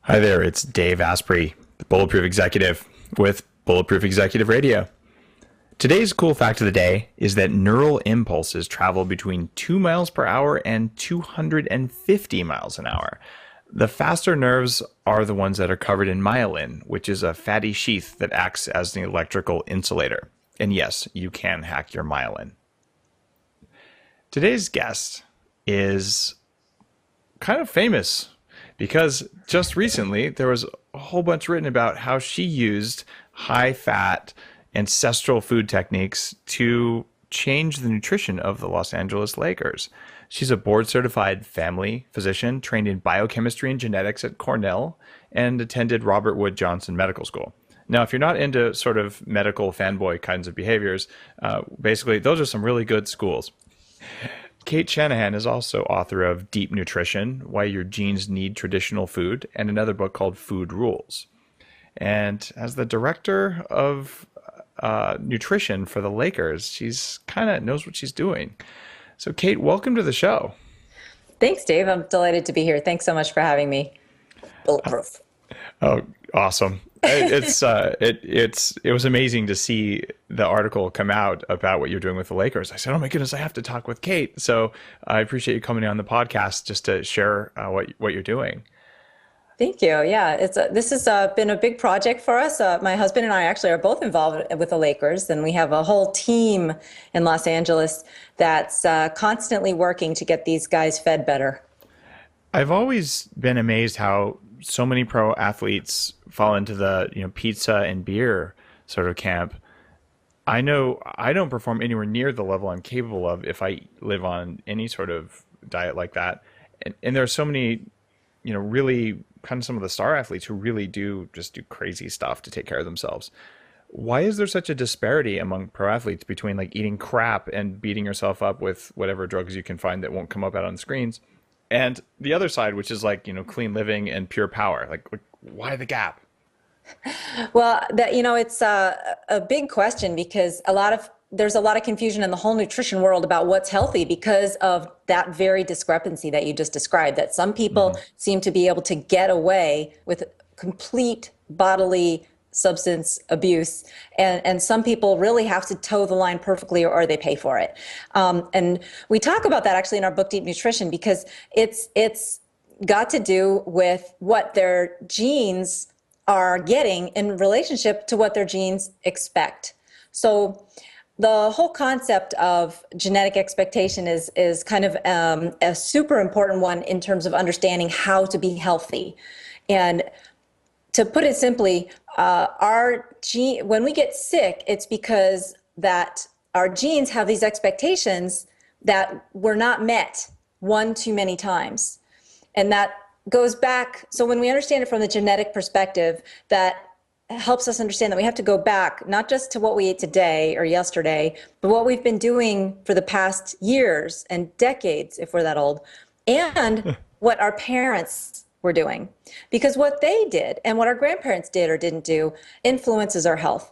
Hi there, it's Dave Asprey, the Bulletproof Executive with Bulletproof Executive Radio. Today's cool fact of the day is that neural impulses travel between 2 miles per hour and 250 miles an hour. The faster nerves are the ones that are covered in myelin, which is a fatty sheath that acts as an electrical insulator. And yes, you can hack your myelin. Today's guest is kind of famous because just recently there was a whole bunch written about how she used high-fat ancestral food techniques to change the nutrition of the Los Angeles Lakers. She's a board-certified family physician trained in biochemistry and genetics at Cornell and attended Robert Wood Johnson Medical School. Now, if you're not into sort of medical fanboy kinds of behaviors, basically those are some really good schools. Cate Shanahan is also author of Deep Nutrition, Why Your Genes Need Traditional Food, and another book called Food Rules. And as the director of nutrition for the Lakers, she's kind of knows what she's doing. So Cate, welcome to the show. Thanks, Dave. I'm delighted to be here. Thanks so much for having me. Bulletproof. Oh, awesome. It was amazing to see the article come out about what you're doing with the Lakers. I said, oh my goodness, I have to talk with Cate. So I appreciate you coming on the podcast just to share what you're doing. Thank you. Yeah, this has been a big project for us. My husband and I actually are both involved with the Lakers, and we have a whole team in Los Angeles that's constantly working to get these guys fed better. I've always been amazed how so many pro athletes fall into the pizza and beer sort of camp. I know I don't perform anywhere near the level I'm capable of if I live on any sort of diet like that. And there are so many, really kind of some of the star athletes who really do just do crazy stuff to take care of themselves. Why is there such a disparity among pro athletes between like eating crap and beating yourself up with whatever drugs you can find that won't come up out on the screens, and the other side, which is like, clean living and pure power? Like why the gap? Well, it's a big question because there's a lot of confusion in the whole nutrition world about what's healthy because of that very discrepancy that you just described, that some people seem to be able to get away with complete bodily substance abuse, and some people really have to toe the line perfectly or they pay for it. And we talk about that actually in our book, Deep Nutrition, because it's got to do with what their genes are getting in relationship to what their genes expect. So the whole concept of genetic expectation is kind of a super important one in terms of understanding how to be healthy. And to put it simply, when we get sick, it's because that our genes have these expectations that were not met one too many times. And that goes back, so when we understand it from the genetic perspective, that helps us understand that we have to go back, not just to what we ate today or yesterday, but what we've been doing for the past years and decades, if we're that old, and what our parents were doing. Because what they did and what our grandparents did or didn't do influences our health.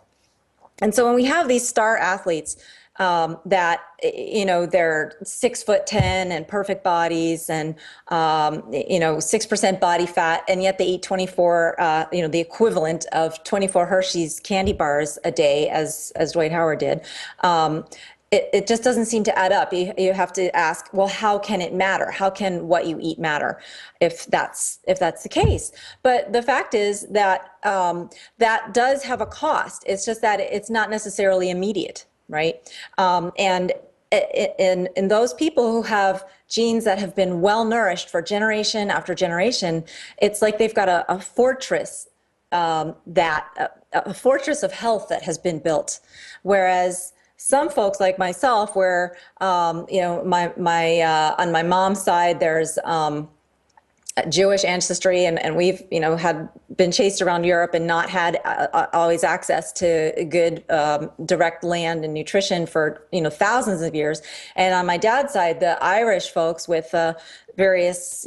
And so when we have these star athletes that, they're 6'10" and perfect bodies and, 6% body fat, and yet they eat 24, the equivalent of 24 Hershey's candy bars a day, as Dwight Howard did. It just doesn't seem to add up. You have to ask, well, how can it matter? How can what you eat matter if that's the case? But the fact is that that does have a cost. It's just that it's not necessarily immediate, right? And in those people who have genes that have been well nourished for generation after generation, it's like they've got a fortress a fortress of health that has been built, whereas some folks like myself, where on my mom's side, there's Jewish ancestry, and we've had been chased around Europe and not had always access to good direct land and nutrition for thousands of years. And on my dad's side, the Irish folks with various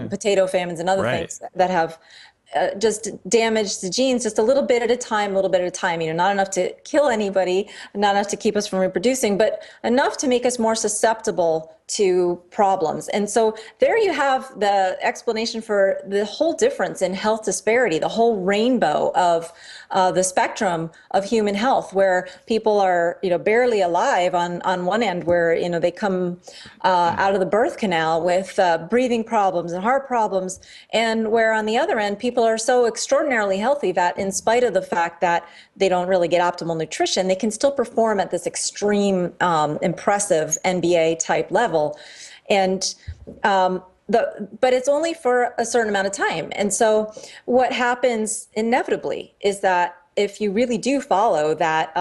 potato famines and other things that have just damage the genes just a little bit at a time, not enough to kill anybody, not enough to keep us from reproducing, but enough to make us more susceptible to problems. And so there you have the explanation for the whole difference in health disparity, the whole rainbow of the spectrum of human health, where people are, barely alive on one end, where, they come out of the birth canal with breathing problems and heart problems, and where on the other end, people are so extraordinarily healthy that in spite of the fact that they don't really get optimal nutrition, they can still perform at this extreme, impressive NBA type level. And but it's only for a certain amount of time. And so what happens inevitably is that if you really do follow that,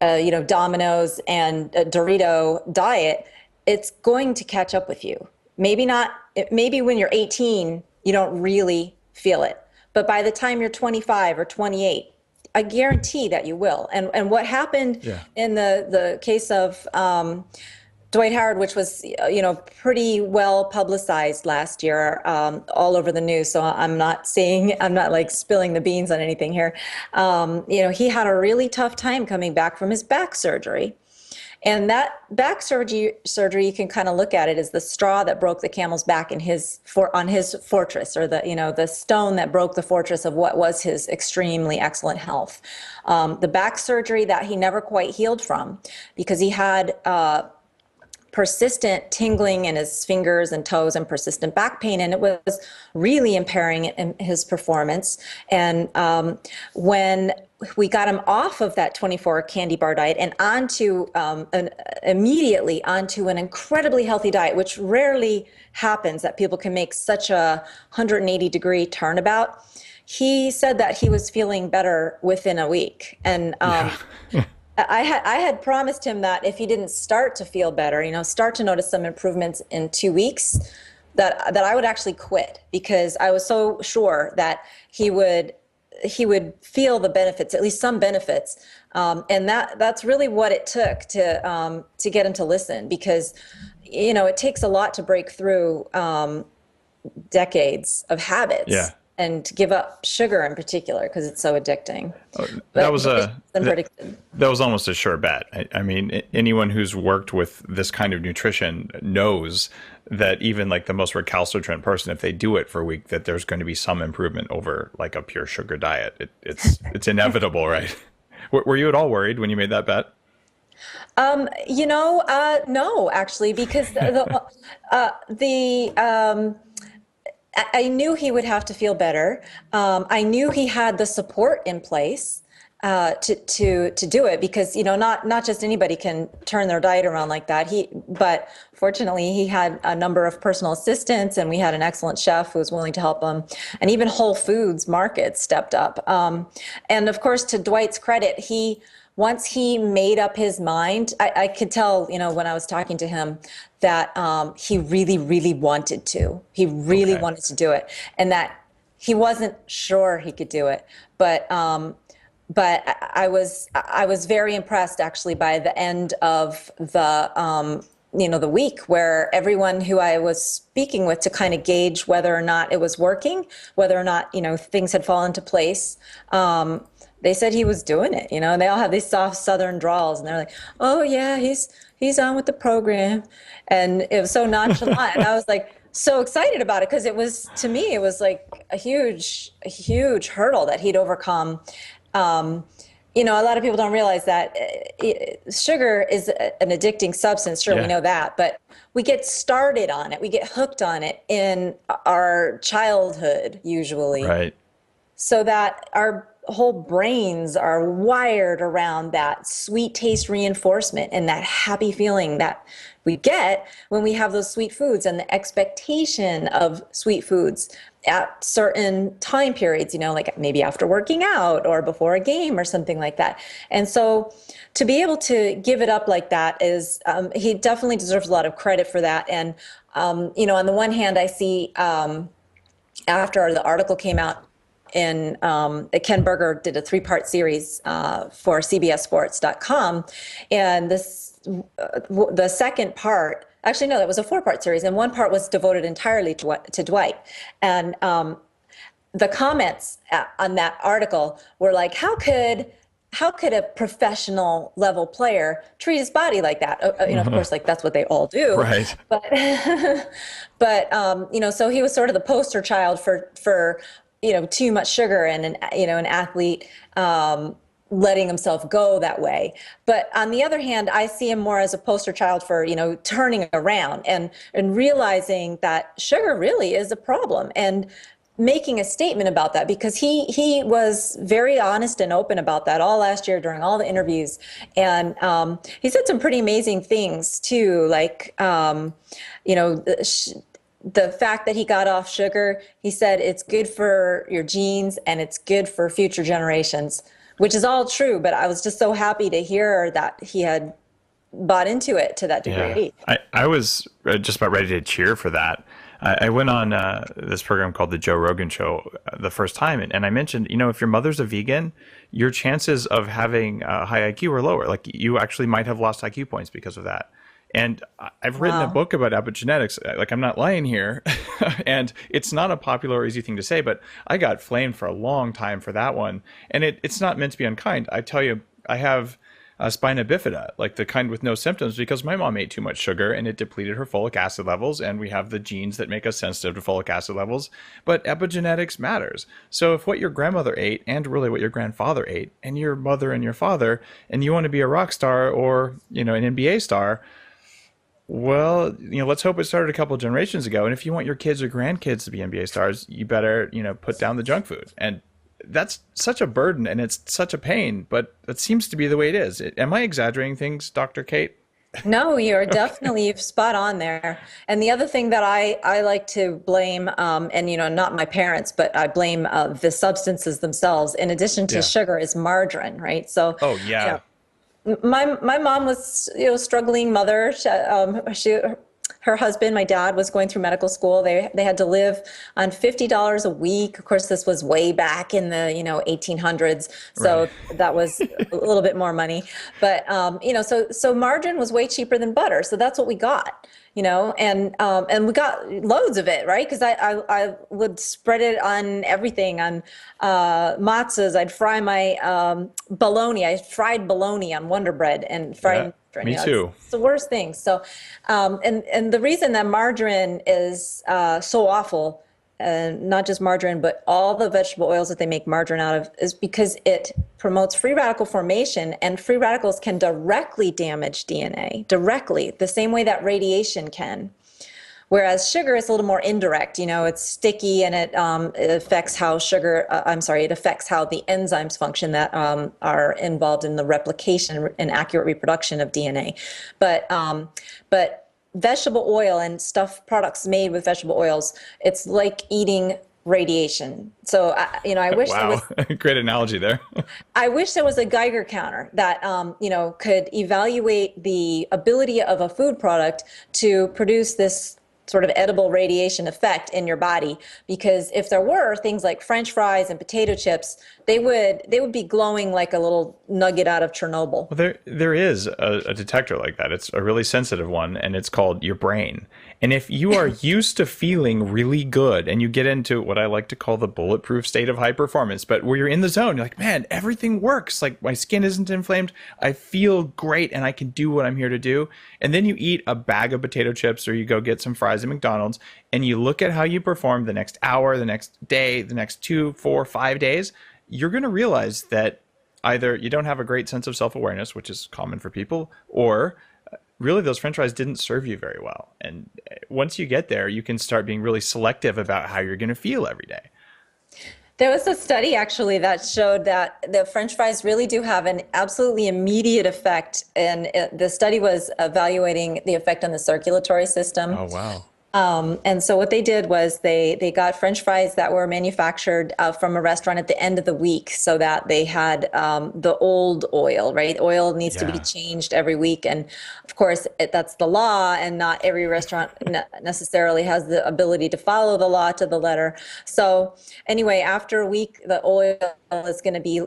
Domino's and Dorito diet, it's going to catch up with you. Maybe not, maybe when you're 18, you don't really feel it. But by the time you're 25 or 28, I guarantee that you will. And what happened in the case of Dwight Howard, which was, pretty well publicized last year, all over the news. So I'm not like spilling the beans on anything here. He had a really tough time coming back from his back surgery. And that back surgery, you can kind of look at it as the straw that broke the camel's back on his fortress, or the stone that broke the fortress of what was his extremely excellent health. The back surgery that he never quite healed from, because he had persistent tingling in his fingers and toes and persistent back pain, and it was really impairing his performance. And when we got him off of that 24 candy bar diet and immediately onto an incredibly healthy diet, which rarely happens that people can make such a 180-degree turnabout, he said that he was feeling better within a week. And I had promised him that if he didn't start to feel better, start to notice some improvements in 2 weeks, that I would actually quit, because I was so sure that he would feel the benefits, at least some benefits. And that's really what it took to get him to listen, because, it takes a lot to break through decades of habits. Yeah. And give up sugar in particular, because it's so addicting. That was almost a sure bet. I mean, anyone who's worked with this kind of nutrition knows that even like the most recalcitrant person, if they do it for a week, that there's going to be some improvement over like a pure sugar diet. It's inevitable, right? Were you at all worried when you made that bet? No, actually, because I knew he would have to feel better. I knew he had the support in place to do it, because not just anybody can turn their diet around like that. But fortunately, he had a number of personal assistants, and we had an excellent chef who was willing to help him, and even Whole Foods Market stepped up. And of course, to Dwight's credit, once he made up his mind, I could tell, when I was talking to him, that he really, really wanted to. He really wanted to do it, and that he wasn't sure he could do it. But I was very impressed, actually, by the end of the week, where everyone who I was speaking with to kind of gauge whether or not it was working, whether or not things had fallen into place. They said he was doing it, they all have these soft Southern drawls, and they're like, oh yeah, he's on with the program. And it was so nonchalant. And I was like so excited about it, because to me, it was like a huge hurdle that he'd overcome. A lot of people don't realize that sugar is an addicting substance. Sure, we know that, but we get started on it. We get hooked on it in our childhood, usually. Right. So that our whole brains are wired around that sweet taste reinforcement and that happy feeling that we get when we have those sweet foods, and the expectation of sweet foods at certain time periods, like maybe after working out or before a game or something like that. And so to be able to give it up like that is, he definitely deserves a lot of credit for that. And, on the one hand, I see after the article came out, and Ken Berger did a 3-part series for CBSSports.com, and the second part, actually no, that was a 4-part series, and one part was devoted entirely to Dwight. And the comments on that article were like, how could how could a professional level player treat his body like that? Of course, like that's what they all do. Right. But, so he was sort of the poster child for too much sugar and an athlete, letting himself go that way. But on the other hand, I see him more as a poster child for, turning around and realizing that sugar really is a problem, and making a statement about that, because he was very honest and open about that all last year during all the interviews. And he said some pretty amazing things too, like, the fact that he got off sugar. He said it's good for your genes and it's good for future generations, which is all true. But I was just so happy to hear that he had bought into it to that degree. Yeah. I was just about ready to cheer for that. I went on this program called the Joe Rogan Show the first time, and I mentioned, if your mother's a vegan, your chances of having a high IQ are lower. Like, you actually might have lost IQ points because of that. And I've written a book about epigenetics. Like, I'm not lying here. And it's not a popular or easy thing to say, but I got flamed for a long time for that one. And it's not meant to be unkind. I tell you, I have spina bifida, like the kind with no symptoms, because my mom ate too much sugar and it depleted her folic acid levels. And we have the genes that make us sensitive to folic acid levels. But epigenetics matters. So if what your grandmother ate, and really what your grandfather ate, and your mother and your father, and you want to be a rock star or, an NBA star, well, let's hope it started a couple of generations ago. And if you want your kids or grandkids to be NBA stars, you better, put down the junk food. And that's such a burden and it's such a pain, but it seems to be the way it is. Am I exaggerating things, Dr. Cate? No, you're definitely spot on there. And the other thing that I like to blame, and not my parents, but I blame the substances themselves, in addition to sugar, is margarine, right? So, oh yeah. My mom was, struggling mother. Her husband, my dad, was going through medical school. They had to live on $50 a week. Of course, this was way back in the 1800s, so that was a little bit more money. But so margarine was way cheaper than butter, so that's what we got. And we got loads of it, right? Because I would spread it on everything, on matzahs. I'd fry my bologna. I fried bologna on Wonder Bread and fried. Me too. It's the worst thing. So, and the reason that margarine is so awful, not just margarine, but all the vegetable oils that they make margarine out of, is because it promotes free radical formation, and free radicals can directly damage DNA, directly, the same way that radiation can. Whereas sugar is a little more indirect, it's sticky, and it affects how it affects how the enzymes function that are involved in the replication and accurate reproduction of DNA. But vegetable oil and products made with vegetable oils, it's like eating radiation. So, I wish there was great analogy there. I wish there was a Geiger counter that, could evaluate the ability of a food product to produce this sort of edible radiation effect in your body. Because if there were things like French fries and potato chips, they would be glowing like a little nugget out of Chernobyl. Well, there is a detector like that. It's a really sensitive one, and it's called your brain. And if you are used to feeling really good, and you get into what I like to call the bulletproof state of high performance, but where you're in the zone, you're like, man, everything works. Like, my skin isn't inflamed. I feel great, and I can do what I'm here to do. And then you eat a bag of potato chips, or you go get some fries at McDonald's, and you look at how you perform the next hour, the next day, the next 2, 4, 5 days, you're going to realize that either you don't have a great sense of self-awareness, which is common for people, or really those French fries didn't serve you very well. And once you get there, you can start being really selective about how you're going to feel every day. There was a study actually that showed that the French fries really do have an absolutely immediate effect. And the study was evaluating the effect on the circulatory system. Oh, wow. And so what they did was they got French fries that were manufactured from a restaurant at the end of the week, so that they had the old oil, right? Oil needs to be changed every week. And of course, that's the law, and not every restaurant necessarily has the ability to follow the law to the letter. So anyway, after a week, the oil is going to be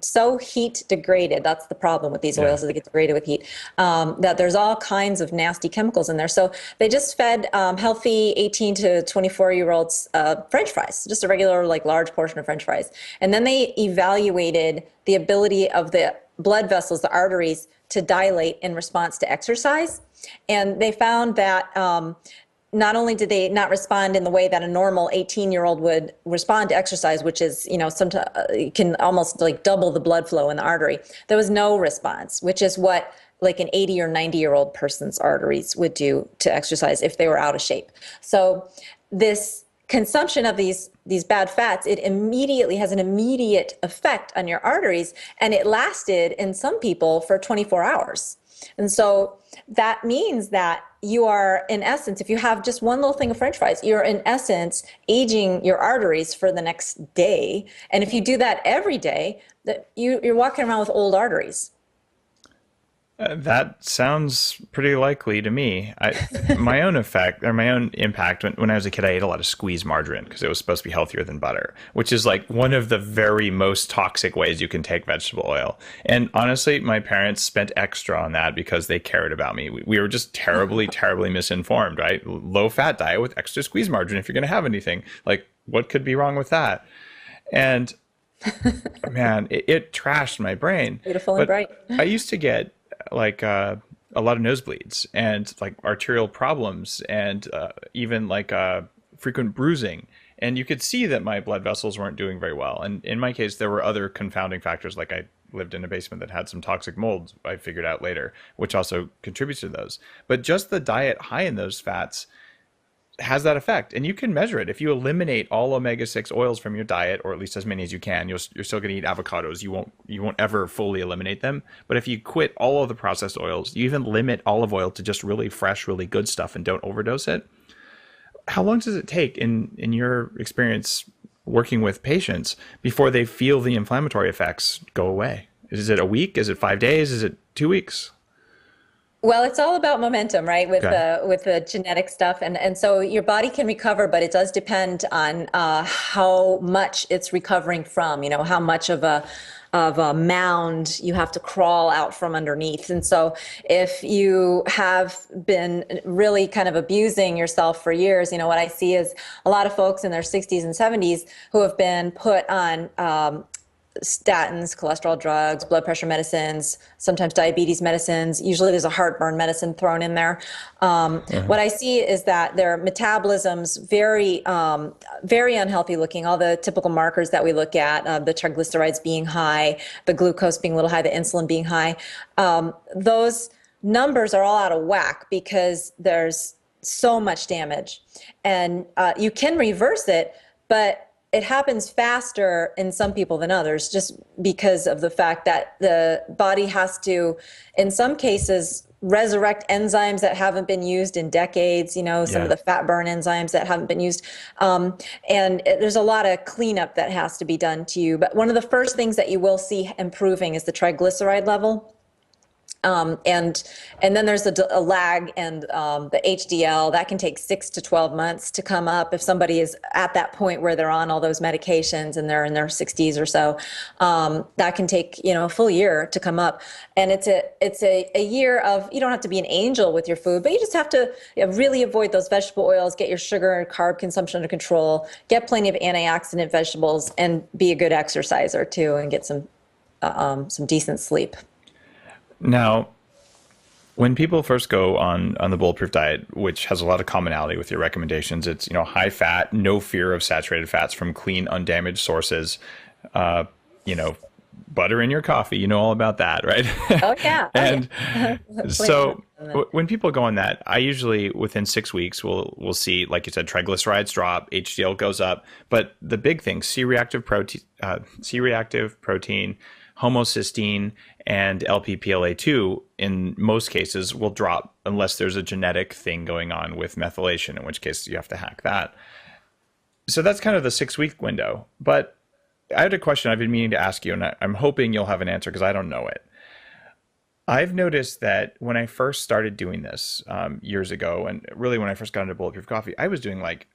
so heat degraded. That's the problem with these Yeah. oils, is they get degraded with heat, that there's all kinds of nasty chemicals in there. So they just fed healthy 18 to 24-year-olds French fries, just a regular, like, large portion of French fries. And then they evaluated the ability of the blood vessels, the arteries, to dilate in response to exercise. And they found that not only did they not respond in the way that a normal 18-year-old would respond to exercise, which is, sometimes can almost like double the blood flow in the artery, there was no response, which is what like an 80 or 90-year-old person's arteries would do to exercise if they were out of shape. So this consumption of these bad fats, it immediately has an immediate effect on your arteries, and it lasted in some people for 24 hours. And so that means that you are, in essence, if you have just one little thing of French fries, you're in essence aging your arteries for the next day. And if you do that every day, you're walking around with old arteries. That sounds pretty likely to me. My own effect, or my own impact, when I was a kid, I ate a lot of squeezed margarine because it was supposed to be healthier than butter, which is like one of the very most toxic ways you can take vegetable oil. And honestly, my parents spent extra on that because they cared about me. We were just terribly, terribly misinformed, right? Low fat diet with extra squeezed margarine if you're going to have anything. Like, what could be wrong with that? And man, it trashed my brain. Beautiful and bright. I used to get like a lot of nosebleeds and like arterial problems and even like frequent bruising. And you could see that my blood vessels weren't doing very well. And in my case, there were other confounding factors. Like I lived in a basement that had some toxic mold, I figured out later, which also contributes to those. But just the diet high in those fats has that effect, and you can measure it. If you eliminate all omega-6 oils from your diet, or at least as many as you can, you're still going to eat avocados. You won't ever fully eliminate them. But if you quit all of the processed oils, you even limit olive oil to just really fresh, really good stuff, and don't overdose it. How long does it take in your experience working with patients before they feel the inflammatory effects go away? Is it a week? Is it 5 days? Is it 2 weeks? Well, it's all about momentum, right? With Okay. the genetic stuff, and so your body can recover, but it does depend on how much it's recovering from. How much of a mound you have to crawl out from underneath. And so if you have been really kind of abusing yourself for years, what I see is a lot of folks in their 60s and 70s who have been put on statins, cholesterol drugs, blood pressure medicines, sometimes diabetes medicines. Usually there's a heartburn medicine thrown in there. What I see is that their metabolism's very, very unhealthy looking. All the typical markers that we look at, the triglycerides being high, the glucose being a little high, the insulin being high, those numbers are all out of whack because there's so much damage. And you can reverse it, but it happens faster in some people than others, just because of the fact that the body has to, in some cases, resurrect enzymes that haven't been used in decades, some of the fat burn enzymes that haven't been used. There's a lot of cleanup that has to be done to you. But one of the first things that you will see improving is the triglyceride level. And then there's a lag, and the HDL that can take 6 to 12 months to come up if somebody is at that point where they're on all those medications and they're in their 60s or so. That can take a full year to come up, and it's a year of, you don't have to be an angel with your food, but you just have to really avoid those vegetable oils, get your sugar and carb consumption under control, get plenty of antioxidant vegetables, and be a good exerciser too, and get some decent sleep. Now, when people first go on the Bulletproof diet, which has a lot of commonality with your recommendations, it's high fat, no fear of saturated fats from clean, undamaged sources. You know, butter in your coffee, all about that, right? Oh yeah. And yeah. so when people go on that, I usually within 6 weeks we'll see, like you said, triglycerides drop, HDL goes up, but the big thing, C-reactive protein, homocysteine, and LPPLA2 in most cases will drop unless there's a genetic thing going on with methylation, in which case you have to hack that. So that's kind of the 6 week window. But I had a question I've been meaning to ask you, and I'm hoping you'll have an answer because I don't know it. I've noticed that when I first started doing this years ago, and really when I first got into Bulletproof Coffee, I was doing like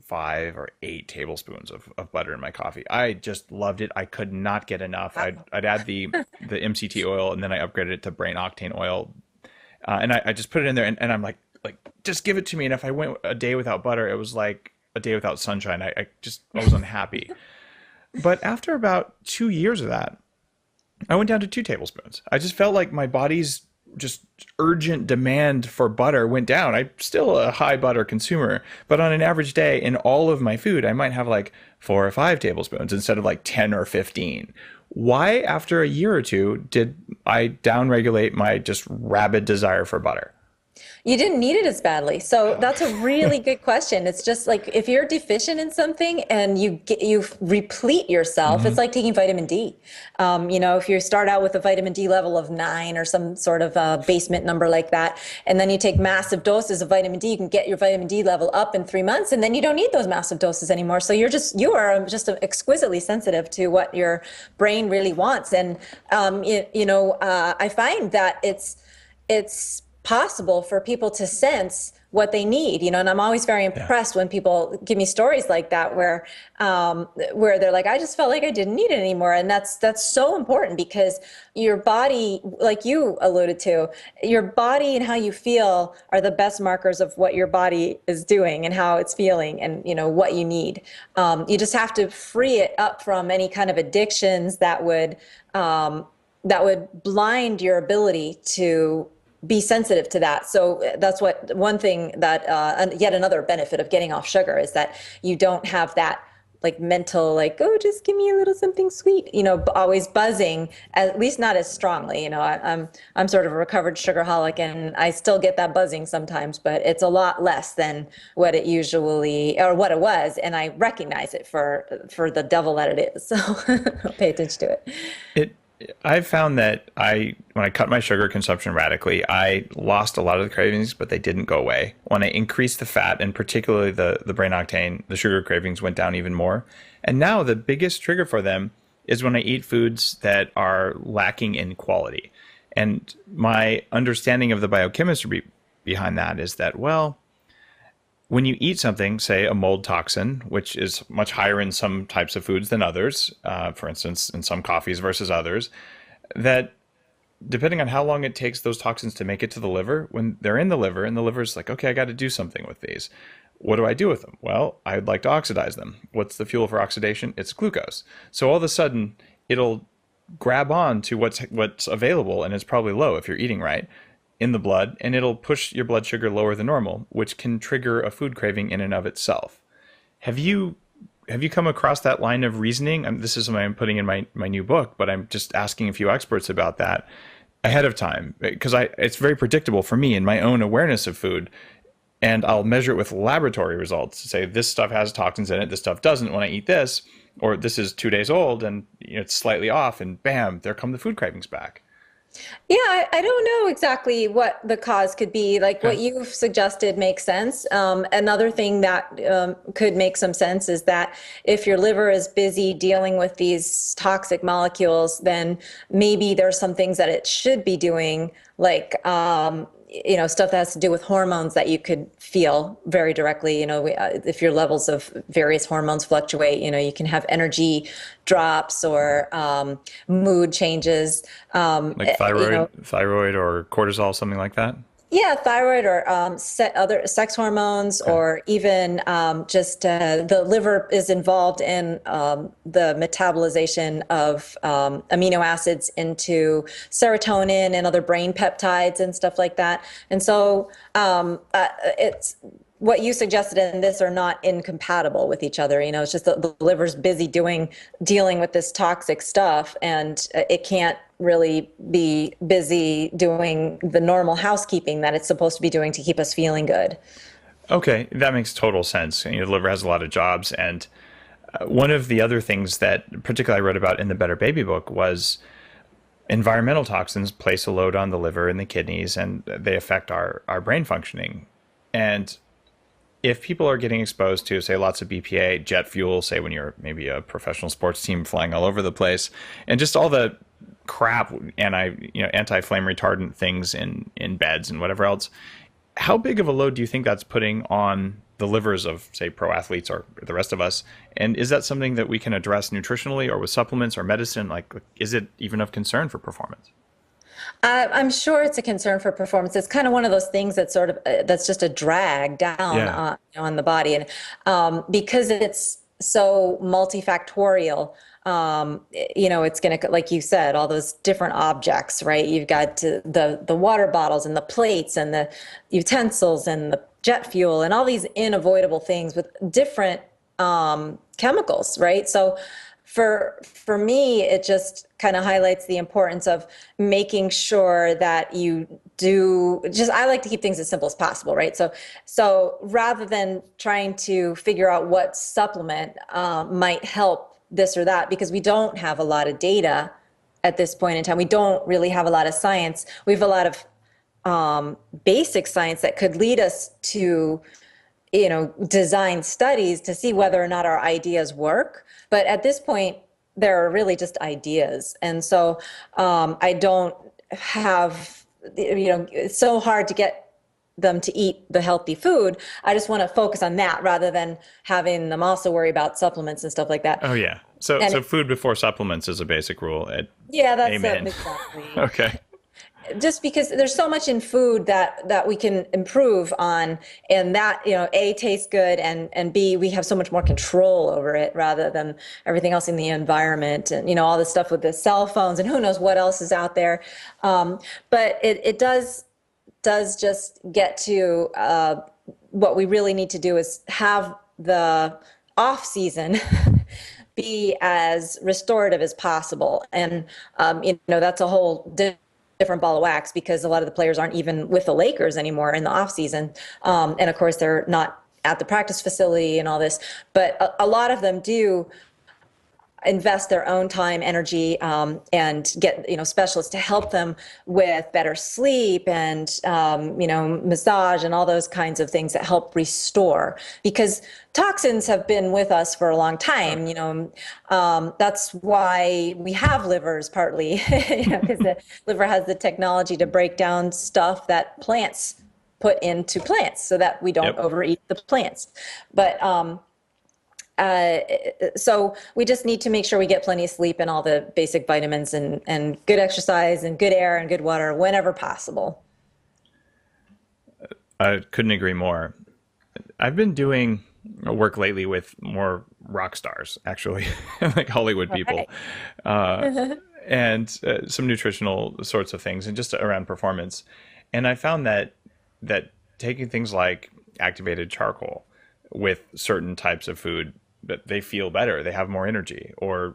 5 or 8 tablespoons of butter in my coffee. I just loved it. I could not get enough. I'd add the MCT oil, and then I upgraded it to brain octane oil. And I just put it in there, and I'm like, just give it to me. And if I went a day without butter, it was like a day without sunshine. I was unhappy. But after about 2 years of that, I went down to 2 tablespoons. I just felt like my body's just urgent demand for butter went down. I'm still a high butter consumer, but on an average day in all of my food, I might have like 4 or 5 tablespoons instead of like 10 or 15. Why, after a year or two, did I downregulate my just rabid desire for butter? You didn't need it as badly. So that's a really good question. It's just like if you're deficient in something and you replete yourself, it's like taking vitamin D. If you start out with a vitamin D level of 9 or some sort of basement number like that, and then you take massive doses of vitamin D, you can get your vitamin D level up in 3 months, and then you don't need those massive doses anymore. So you are just exquisitely sensitive to what your brain really wants. And I find that it's possible for people to sense what they need, and I'm always very impressed when people give me stories like that where they're like, I just felt like I didn't need it anymore. And that's so important, because your body, like you alluded to, your body and how you feel are the best markers of what your body is doing and how it's feeling and what you need. You just have to free it up from any kind of addictions that would blind your ability to be sensitive to that. So that's one thing that, yet another benefit of getting off sugar is that you don't have that like mental, like, oh, just give me a little something sweet, always buzzing, at least not as strongly. I'm sort of a recovered sugarholic, and I still get that buzzing sometimes, but it's a lot less than what it usually, or what it was. And I recognize it for the devil that it is. So I'll pay attention to it. I've found that when I cut my sugar consumption radically, I lost a lot of the cravings, but they didn't go away. When I increased the fat, and particularly the brain octane, the sugar cravings went down even more. And now the biggest trigger for them is when I eat foods that are lacking in quality. And my understanding of the biochemistry behind that is that, well, when you eat something, say a mold toxin, which is much higher in some types of foods than others, for instance, in some coffees versus others, that depending on how long it takes those toxins to make it to the liver, when they're in the liver and the liver's like, okay, I got to do something with these. What do I do with them? Well, I'd like to oxidize them. What's the fuel for oxidation? It's glucose. So all of a sudden, it'll grab on to what's available, and it's probably low if you're eating right, in the blood, and it'll push your blood sugar lower than normal, which can trigger a food craving in and of itself. Have you come across that line of reasoning? This is something I'm putting in my new book, but I'm just asking a few experts about that ahead of time, because it's very predictable for me in my own awareness of food, and I'll measure it with laboratory results to say this stuff has toxins in it, this stuff doesn't when I eat this, or this is 2 days old and it's slightly off, and bam, there come the food cravings back. Yeah, I don't know exactly what the cause could be. Like what you've suggested makes sense. Another thing that could make some sense is that if your liver is busy dealing with these toxic molecules, then maybe there's some things that it should be doing, like stuff that has to do with hormones that you could feel very directly. If your levels of various hormones fluctuate, you can have energy drops or mood changes. Like thyroid or cortisol, something like that? Yeah, thyroid or other sex hormones, okay. Or even just the liver is involved in the metabolization of amino acids into serotonin and other brain peptides and stuff like that. And so it's what you suggested and this are not incompatible with each other. It's just the liver's busy dealing with this toxic stuff, and it can't really be busy doing the normal housekeeping that it's supposed to be doing to keep us feeling good. Okay, that makes total sense. The liver has a lot of jobs, and one of the other things that particularly I wrote about in the Better Baby book was environmental toxins place a load on the liver and the kidneys, and they affect our brain functioning. And if people are getting exposed to, say, lots of BPA, jet fuel, say when you're maybe a professional sports team flying all over the place, and just all the crap, anti-flame retardant things in beds and whatever else, how big of a load do you think that's putting on the livers of, say, pro athletes or the rest of us. And is that something that we can address nutritionally or with supplements or medicine? Like, is it even of concern for performance? I'm sure it's a concern for performance. It's kind of one of those things that's sort of that's just a drag down Yeah. on the body, and because it's so multifactorial, it's going to, like you said, all those different objects, right? You've got the water bottles and the plates and the utensils and the jet fuel and all these unavoidable things with different chemicals, right? So for me, it just kind of highlights the importance of making sure that you do just, I like to keep things as simple as possible, right? So rather than trying to figure out what supplement might help this or that, because we don't have a lot of data at this point in time, we don't really have a lot of science. We have a lot of basic science that could lead us to design studies to see whether or not our ideas work. But at this point, they're really just ideas. And so I don't have, it's so hard to get them to eat the healthy food. I just want to focus on that rather than having them also worry about supplements and stuff like that. Oh, yeah. So food before supplements is a basic rule. Yeah, that's Amen. Exactly. Okay. Just because there's so much in food that we can improve on, and that, A, tastes good, and B, we have so much more control over it rather than everything else in the environment, and all this stuff with the cell phones and who knows what else is out there. But it does just get to what we really need to do is have the off season be as restorative as possible, and that's a whole different ball of wax, because a lot of the players aren't even with the Lakers anymore in the off season. And of course they're not at the practice facility and all this, but a lot of them do invest their own time, energy, and get specialists to help them with better sleep and massage and all those kinds of things that help restore, because toxins have been with us for a long time. That's why we have livers, partly because the liver has the technology to break down stuff that plants put into plants so that we don't overeat the plants. But so we just need to make sure we get plenty of sleep and all the basic vitamins and good exercise and good air and good water whenever possible. I couldn't agree more. I've been doing work lately with more rock stars, actually, like Hollywood people, and some nutritional sorts of things, and just around performance. And I found that taking things like activated charcoal with certain types of food, that they feel better, they have more energy, or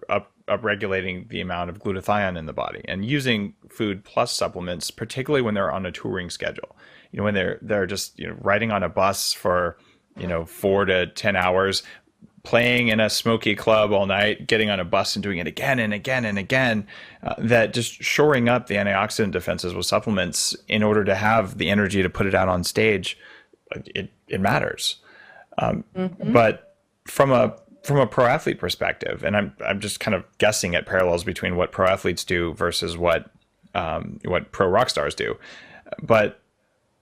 upregulating the amount of glutathione in the body, and using food plus supplements, particularly when they're on a touring schedule. When they're just riding on a bus for 4 to 10 hours, playing in a smoky club all night, getting on a bus and doing it again and again and again, that just shoring up the antioxidant defenses with supplements in order to have the energy to put it out on stage, it matters. But from a pro athlete perspective, and I'm just kind of guessing at parallels between what pro athletes do versus what pro rock stars do. But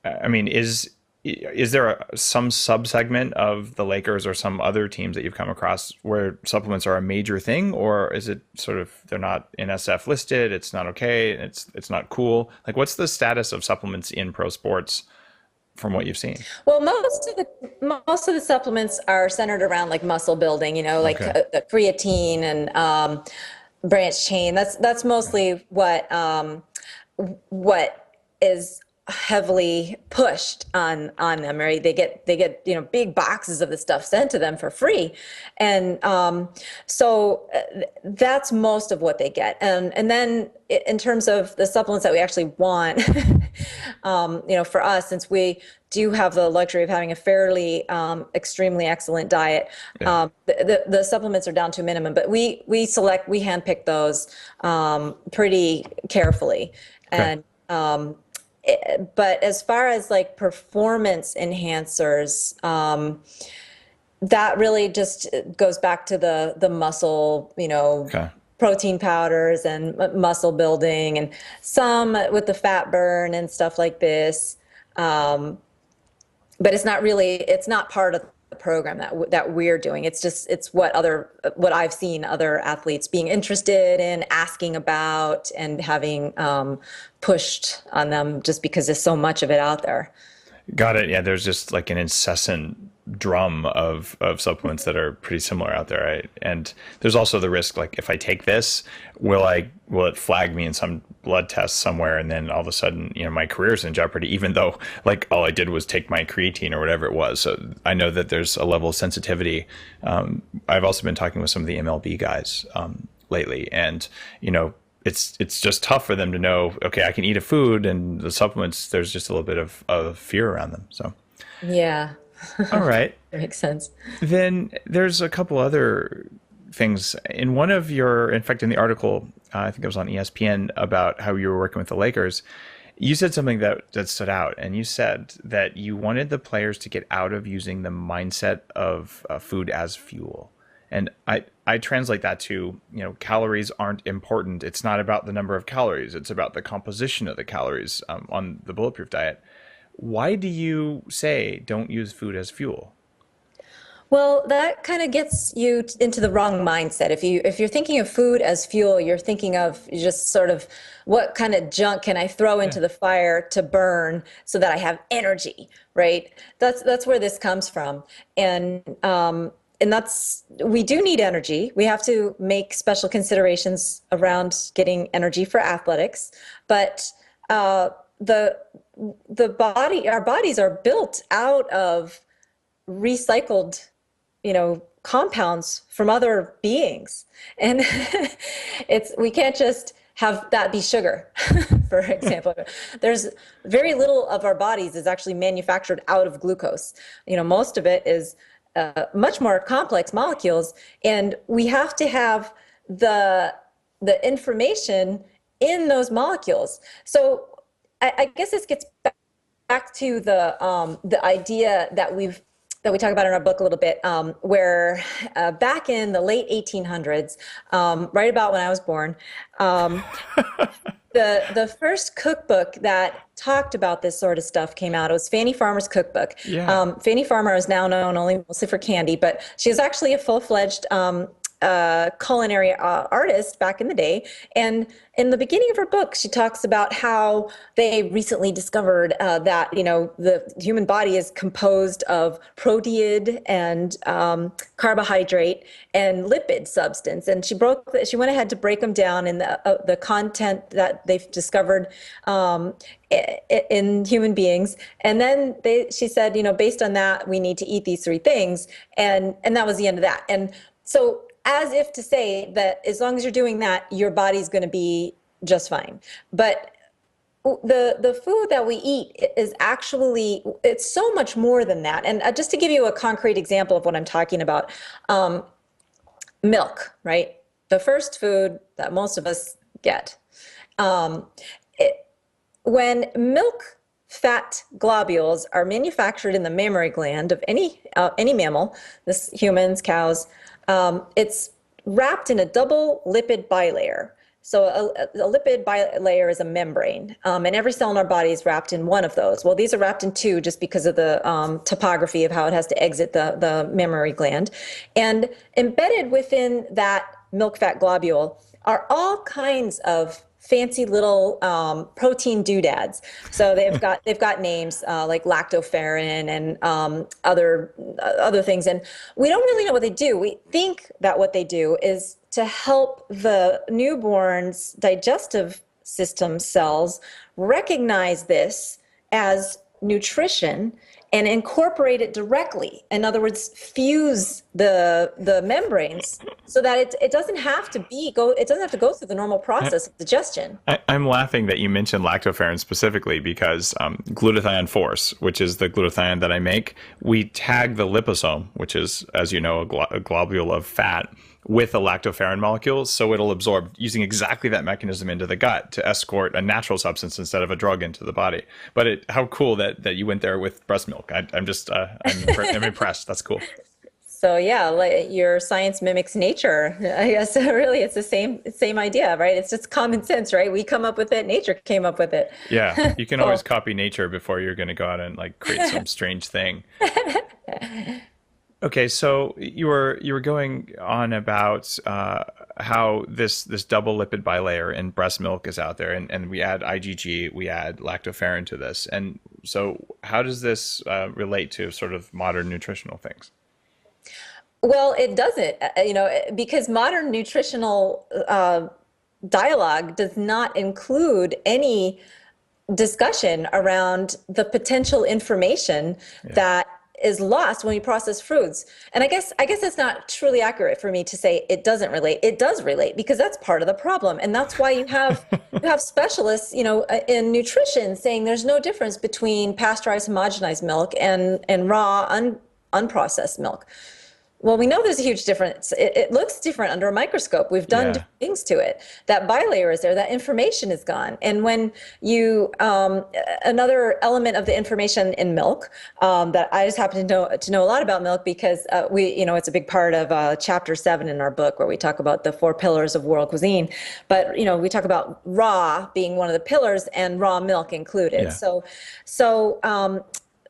I mean, is there some subsegment of the Lakers or some other teams that you've come across where supplements are a major thing, or is it sort of they're not NSF listed, it's not okay, it's not cool? Like, what's the status of supplements in pro sports from what you've seen? Well, most of the supplements are centered around like muscle building, like the creatine and branched chain. That's mostly what is heavily pushed on them, right? They get big boxes of the stuff sent to them for free, and so that's most of what they get. And then in terms of the supplements that we actually want, for us, since we do have the luxury of having a fairly extremely excellent diet, the supplements are down to a minimum, but we handpick those pretty carefully. And but as far as like performance enhancers, that really just goes back to the muscle, protein powders and muscle building, and some with the fat burn and stuff like this. but it's not part of the program that we're doing. It's what I've seen other athletes being interested in, asking about, and having pushed on them, just because there's so much of it out there. Got it. Yeah, there's just like an incessant drum of supplements that are pretty similar out there, right? And there's also the risk, like if I take this, will it flag me in some blood test somewhere, and then all of a sudden, my career's in jeopardy, even though like all I did was take my creatine or whatever it was. So I know that there's a level of sensitivity. I've also been talking with some of the MLB guys lately, and it's just tough for them to know, okay, I can eat a food, and the supplements, there's just a little bit of fear around them. So, Yeah. all right. Makes sense. Then there's a couple other things in in fact, in the article, I think it was on ESPN, about how you were working with the Lakers. You said something that stood out, and you said that you wanted the players to get out of using the mindset of food as fuel. And I translate that to, calories aren't important. It's not about the number of calories. It's about the composition of the calories on the Bulletproof diet. Why do you say don't use food as fuel? Well, that kind of gets you into the wrong mindset. If you're thinking of food as fuel, you're thinking of just sort of what kind of junk can I throw into the fire to burn so that I have energy, right? That's where this comes from, and we do need energy. We have to make special considerations around getting energy for athletics, but our bodies are built out of recycled, compounds from other beings. And we can't just have that be sugar, for example. There's very little of our bodies is actually manufactured out of glucose. Most of it is much more complex molecules, and we have to have the information in those molecules. So I guess this gets back to the idea that we talk about in our book a little bit, where back in the late 1800s, right about when I was born, the first cookbook that talked about this sort of stuff came out. It was Fannie Farmer's cookbook. Yeah. Fannie Farmer is now known only mostly for candy, but she was actually a full-fledged culinary artist back in the day. And in the beginning of her book, she talks about how they recently discovered that, the human body is composed of proteid and carbohydrate and lipid substance. And she went ahead to break them down in the content that they've discovered in human beings. And then she said, based on that, we need to eat these three things. And that was the end of that. And so, as if to say that as long as you're doing that, your body's going to be just fine. But the food that we eat is actually, it's so much more than that. And just to give you a concrete example of what I'm talking about, milk, right? The first food that most of us get. When milk fat globules are manufactured in the mammary gland of any mammal, humans, cows, it's wrapped in a double lipid bilayer. So a lipid bilayer is a membrane, and every cell in our body is wrapped in one of those. Well, these are wrapped in two just because of the topography of how it has to exit the mammary gland. And embedded within that milk fat globule are all kinds of fancy little protein doodads. So they've got names like lactoferrin and other things, and we don't really know what they do. We think that what they do is to help the newborn's digestive system cells recognize this as nutrition and incorporate it directly. In other words, fuse the membranes so that it doesn't have to go through the normal process of digestion. I'm laughing that you mentioned lactoferrin specifically because glutathione force, which is the glutathione that I make, we tag the liposome, which is, as you know, a globule of fat, with a lactoferrin molecule, so it'll absorb using exactly that mechanism into the gut to escort a natural substance instead of a drug into the body. But how cool that you went there with breast milk. I'm impressed. That's cool. So yeah, like your science mimics nature. I guess really it's the same idea, right? It's just common sense, right? We come up with it, nature came up with it. Yeah, you can always So copy nature before you're going to go out and like create some strange thing. Okay, so you were going on about how this double lipid bilayer in breast milk is out there, and we add IgG, we add lactoferrin to this, and so how does this relate to sort of modern nutritional things? well, it doesn't, because modern nutritional dialogue does not include any discussion around the potential information Yeah. that is lost when we process foods. And I guess it's not truly accurate for me to say it doesn't relate. It does relate because that's part of the problem. And that's why you have specialists, in nutrition saying there's no difference between pasteurized homogenized milk and raw unprocessed milk. Well, we know there's a huge difference. It looks different under a microscope. We've done Yeah. different things to it. That bilayer is there. That information is gone. And when another element of the information in milk that I just happen to know a lot about milk because it's a big part of chapter 7 in our book where we talk about the 4 pillars of world cuisine. But we talk about raw being one of the pillars and raw milk included. Yeah. So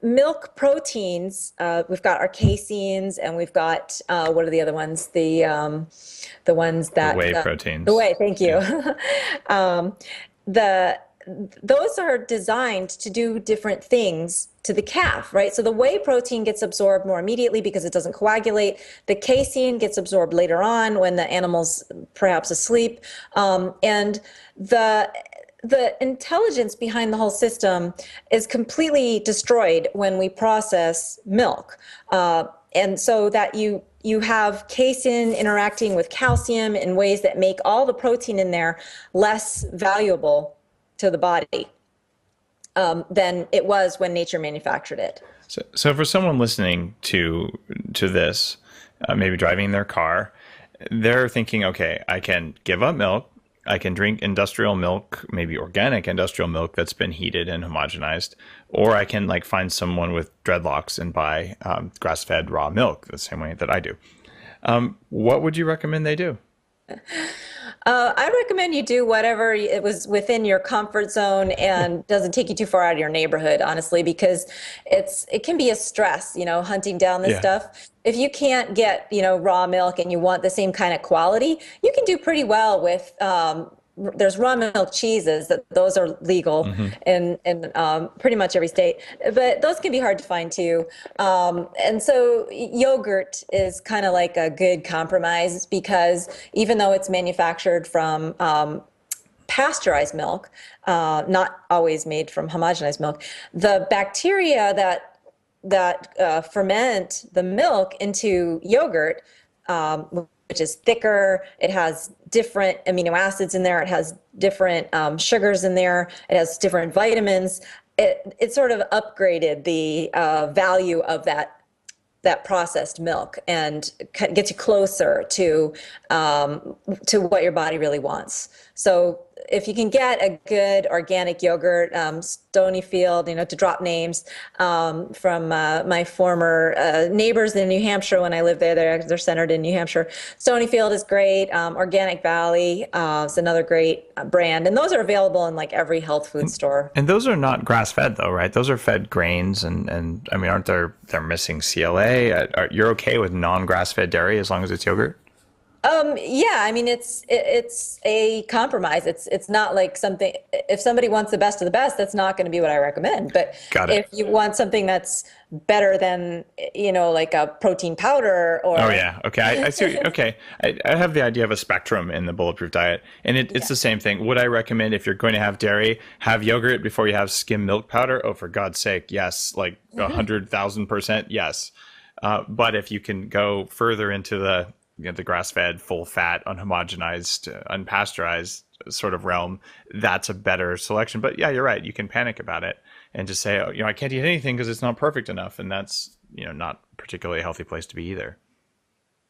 milk proteins, we've got our caseins and we've got what are the other ones? The ones The that whey the proteins. whey. Thank you. Yeah. um, the those are designed to do different things to the calf, right? So the whey protein gets absorbed more immediately because it doesn't coagulate. The casein gets absorbed later on when the animal's perhaps asleep, and the intelligence behind the whole system is completely destroyed when we process milk. And so that you have casein interacting with calcium in ways that make all the protein in there less valuable to the body than it was when nature manufactured it. So for someone listening to this, maybe driving their car, they're thinking, okay, I can give up milk. I can drink industrial milk, maybe organic industrial milk that's been heated and homogenized, or I can like find someone with dreadlocks and buy grass-fed raw milk the same way that I do. What would you recommend they do? I recommend you do whatever it was within your comfort zone and doesn't take you too far out of your neighborhood, honestly, because it can be a stress, hunting down this Yeah. stuff. If you can't get, raw milk and you want the same kind of quality, you can do pretty well with there's raw milk cheeses that those are legal Hmm. in pretty much every state, but those can be hard to find too. And so yogurt is kind of like a good compromise because even though it's manufactured from pasteurized milk, not always made from homogenized milk, the bacteria that ferment the milk into yogurt, which is thicker. It has different amino acids in there. It has different sugars in there. It has different vitamins. It sort of upgraded the value of that processed milk and gets you closer to what your body really wants. So if you can get a good organic yogurt, Stonyfield, to drop names from my former neighbors in New Hampshire when I lived there, they're centered in New Hampshire. Stonyfield is great. Organic Valley is another great brand, and those are available in like every health food store. And those are not grass-fed though, right? Those are fed grains, and I mean, aren't they're missing CLA? You're okay with non-grass-fed dairy as long as it's yogurt? Yeah, I mean it's a compromise. It's not like something. If somebody wants the best of the best, that's not going to be what I recommend. But Got it. if you want something that's better than like a protein powder or Oh yeah. Okay. I see. Okay. I have the idea of a spectrum in the Bulletproof diet, and it's the same thing. Would I recommend if you're going to have dairy, have yogurt before you have skim milk powder? Oh, for God's sake, yes. Like 100,000%, yes. But if you can go further into the grass-fed, full-fat, unhomogenized, unpasteurized sort of realm, that's a better selection. But yeah, you're right. You can panic about it and just say, oh, I can't eat anything because it's not perfect enough, and that's not particularly a healthy place to be either.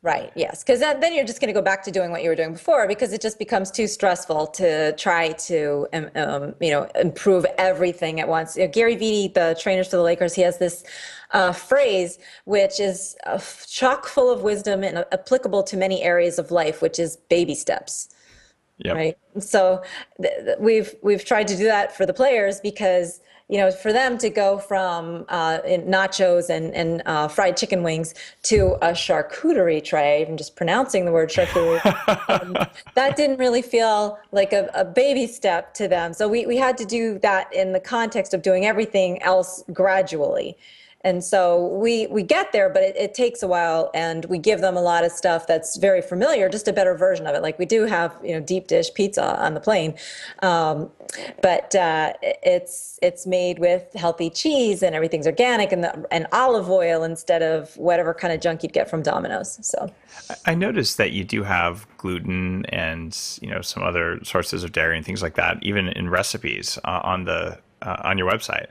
Right. Yes. Because then you're just going to go back to doing what you were doing before, because it just becomes too stressful to try to, improve everything at once. Gary Vee, the trainers for the Lakers, he has this phrase, which is chock full of wisdom and applicable to many areas of life, which is baby steps. Yep. Right. So we've tried to do that for the players, because for them to go from nachos and fried chicken wings to a charcuterie tray, even just pronouncing the word charcuterie, that didn't really feel like a baby step to them. So we had to do that in the context of doing everything else gradually. And so we get there, but it takes a while, and we give them a lot of stuff that's very familiar, just a better version of it. Like we do have, deep dish pizza on the plane, but it's made with healthy cheese, and everything's organic, and olive oil instead of whatever kind of junk you'd get from Domino's. So I noticed that you do have gluten and some other sources of dairy and things like that, even in recipes on your website.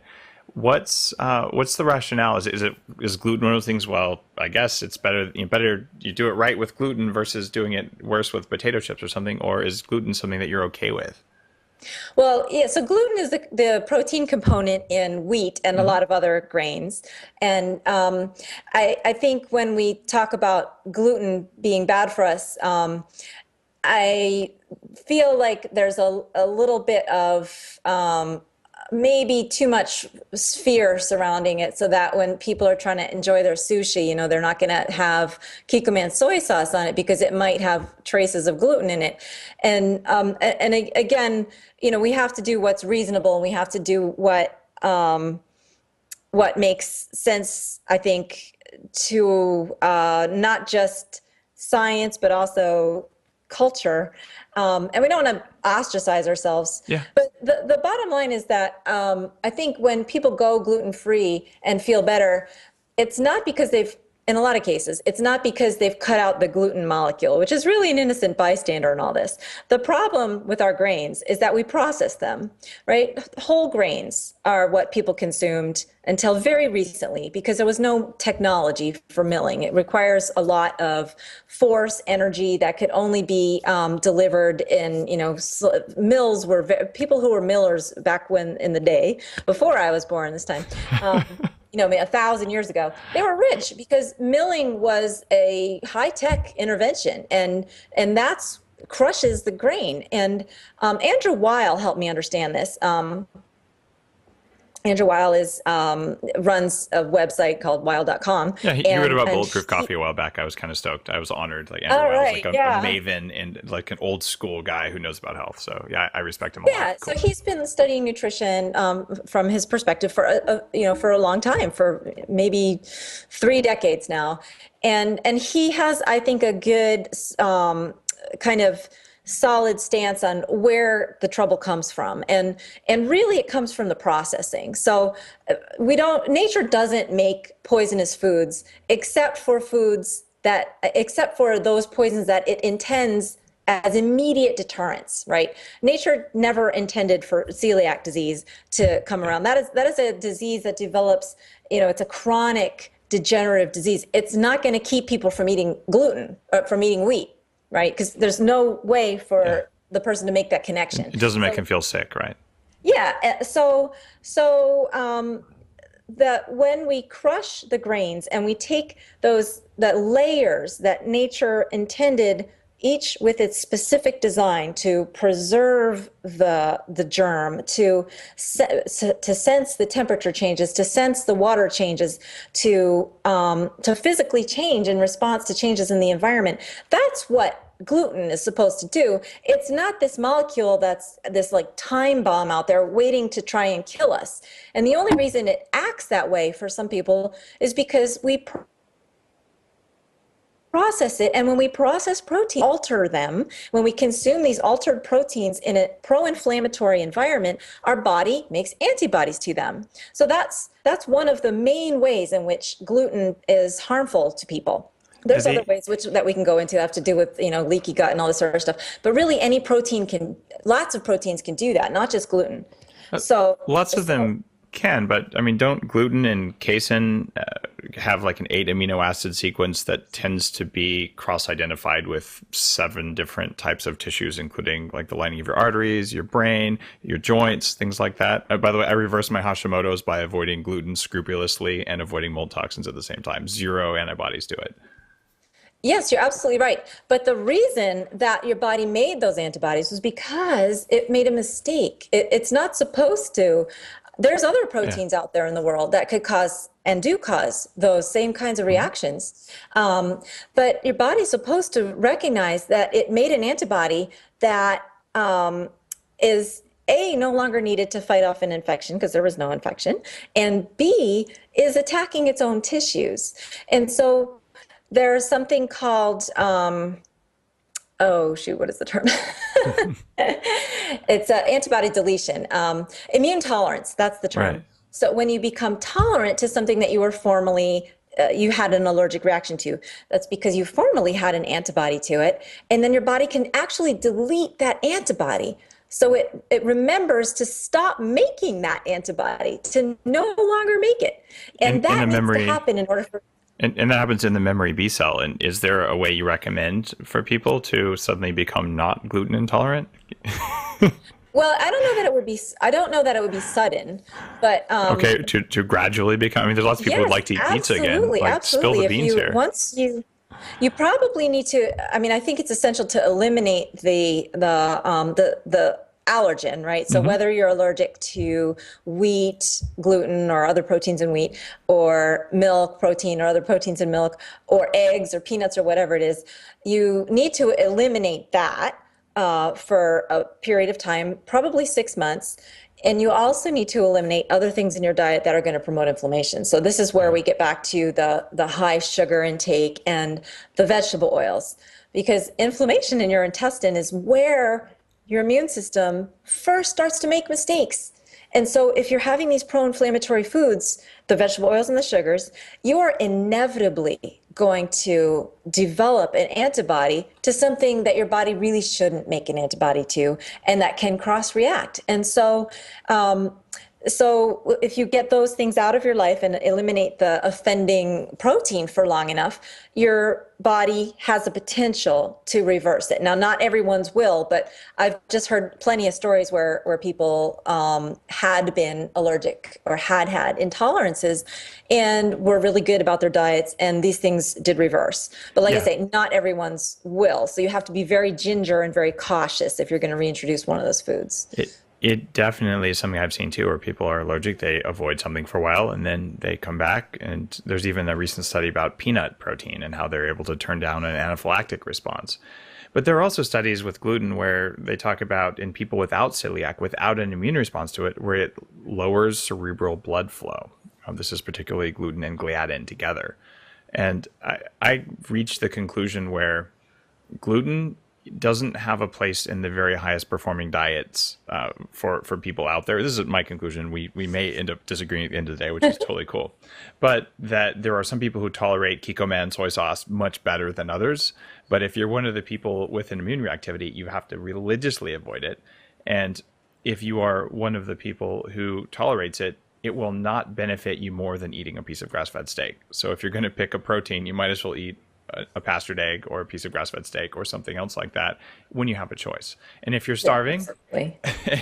What's the rationale? Is gluten one of those things? Well, I guess it's better you do it right with gluten versus doing it worse with potato chips or something, or is gluten something that you're okay with? Well, yeah, so gluten is the protein component in wheat and a lot of other grains. And I think when we talk about gluten being bad for us, I feel like there's a little bit of maybe too much fear surrounding it, so that when people are trying to enjoy their sushi, they're not going to have Kikkoman soy sauce on it because it might have traces of gluten in it. And again, we have to do what's reasonable, and we have to do what makes sense, I think, to not just science, but also culture. And we don't want to ostracize ourselves. Yeah. But the bottom line is that I think when people go gluten-free and feel better, it's not because in a lot of cases, it's not because they've cut out the gluten molecule, which is really an innocent bystander in all this. The problem with our grains is that we process them, right? Whole grains are what people consumed until very recently, because there was no technology for milling. It requires a lot of force, energy that could only be delivered in, mills people who were millers back in the day, before I was born this time. 1,000 years ago, they were rich because milling was a high-tech intervention, and that's crushes the grain. And Andrew Weil helped me understand this. Andrew Weil runs a website called Weil.com. Yeah, he wrote about Bulletproof Coffee a while back. I was kind of stoked. I was honored. Like Andrew Weil is like a maven and like an old school guy who knows about health. So yeah, I respect him a lot. Yeah, Cool. so he's been studying nutrition from his perspective for a long time, for maybe 3 decades now, and he has, I think, a good kind of solid stance on where the trouble comes from, and really it comes from the processing. So nature doesn't make poisonous foods except for those poisons that it intends as immediate deterrents, right? Nature never intended for celiac disease to come around. That is a disease that develops, it's a chronic degenerative disease. It's not going to keep people from eating gluten or from eating wheat, right? Because there's no way for the person to make that connection. It doesn't make him feel sick, right? Yeah. So that when we crush the grains and we take the layers that nature intended, each with its specific design to preserve the germ, to sense the temperature changes, to sense the water changes, to physically change in response to changes in the environment. That's what gluten is supposed to do. It's not this molecule that's this like time bomb out there waiting to try and kill us. And the only reason it acts that way for some people is because we process it, and when we process protein, alter them, when we consume these altered proteins in a pro-inflammatory environment, our body makes antibodies to them. So that's one of the main ways in which gluten is harmful to people. There's other ways that we can go into that have to do with leaky gut and all this sort of stuff. But really, lots of proteins can do that, not just gluten. So lots of them can, but I mean, don't gluten and casein have like an 8 amino acid sequence that tends to be cross-identified with 7 different types of tissues, including like the lining of your arteries, your brain, your joints, things like that. By the way, I reversed my Hashimoto's by avoiding gluten scrupulously and avoiding mold toxins at the same time. 0 antibodies to it. Yes, you're absolutely right. But the reason that your body made those antibodies was because it made a mistake. It's not supposed to. There's other Yeah. proteins out there in the world that could cause and do cause those same kinds of reactions. But your body's supposed to recognize that it made an antibody that is A, no longer needed to fight off an infection because there was no infection, and B, is attacking its own tissues. And so there's something called, oh shoot, what is the term? It's antibody deletion. Immune tolerance, that's the term. Right. So when you become tolerant to something that you were formerly, you had an allergic reaction to, that's because you formerly had an antibody to it. And then your body can actually delete that antibody. So it remembers to stop making that antibody, to no longer make it. And that needs to happen in order for. And that happens in the memory B cell. And is there a way you recommend for people to suddenly become not gluten intolerant? Well, I don't know that it would be. I don't know that it would be sudden, but okay, to gradually become. I mean, there's lots of people who would like to eat pizza again. Like, absolutely. spill the beans here. Once you probably need to. I mean, I think it's essential to eliminate the allergen, right? So whether you're allergic to wheat, gluten, or other proteins in wheat, or milk protein or other proteins in milk, or eggs or peanuts or whatever it is, you need to eliminate that for a period of time, probably 6 months. And you also need to eliminate other things in your diet that are going to promote inflammation. So this is where we get back to the high sugar intake and the vegetable oils, because inflammation in your intestine is where your immune system first starts to make mistakes. And so if you're having these pro-inflammatory foods, the vegetable oils and the sugars, you are inevitably going to develop an antibody to something that your body really shouldn't make an antibody to, and that can cross-react. And so if you get those things out of your life and eliminate the offending protein for long enough, your body has the potential to reverse it. Now, not everyone's will, but I've just heard plenty of stories where people had been allergic or had intolerances and were really good about their diets, and these things did reverse. But like I say, not everyone's will. So you have to be very ginger and very cautious if you're going to reintroduce one of those foods. It definitely is something I've seen too, where people are allergic, they avoid something for a while and then they come back. And there's even a recent study about peanut protein and how they're able to turn down an anaphylactic response. But there are also studies with gluten where they talk about in people without celiac, without an immune response to it, where it lowers cerebral blood flow. This is particularly gluten and gliadin together. And I reached the conclusion where gluten doesn't have a place in the very highest performing diets for people out there. This is my conclusion. We may end up disagreeing at the end of the day, which is totally cool. But that there are some people who tolerate Kikkoman soy sauce much better than others. But if you're one of the people with an immune reactivity, you have to religiously avoid it. And if you are one of the people who tolerates it, it will not benefit you more than eating a piece of grass-fed steak. So if you're going to pick a protein, you might as well eat a pastured egg or a piece of grass-fed steak or something else like that when you have a choice. And if you're starving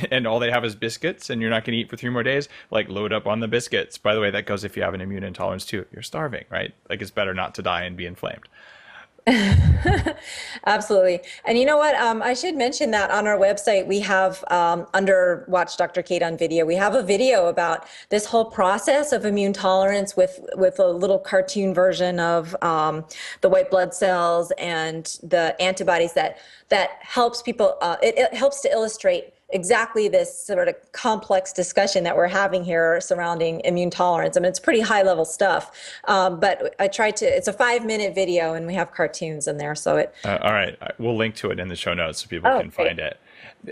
and all they have is biscuits and you're not going to eat for 3 more days, like load up on the biscuits. By the way, that goes if you have an immune intolerance too. You're starving, right? Like it's better not to die and be inflamed. Absolutely. And you know what? I should mention that on our website, we have under Watch Dr. Cate on Video, we have a video about this whole process of immune tolerance with a little cartoon version of the white blood cells and the antibodies that helps people. It helps to illustrate exactly this sort of complex discussion that we're having here surrounding immune tolerance. I mean, it's pretty high level stuff, but I tried to, it's a 5-minute video and we have cartoons in there. So all right. We'll link to it in the show notes so people can find it.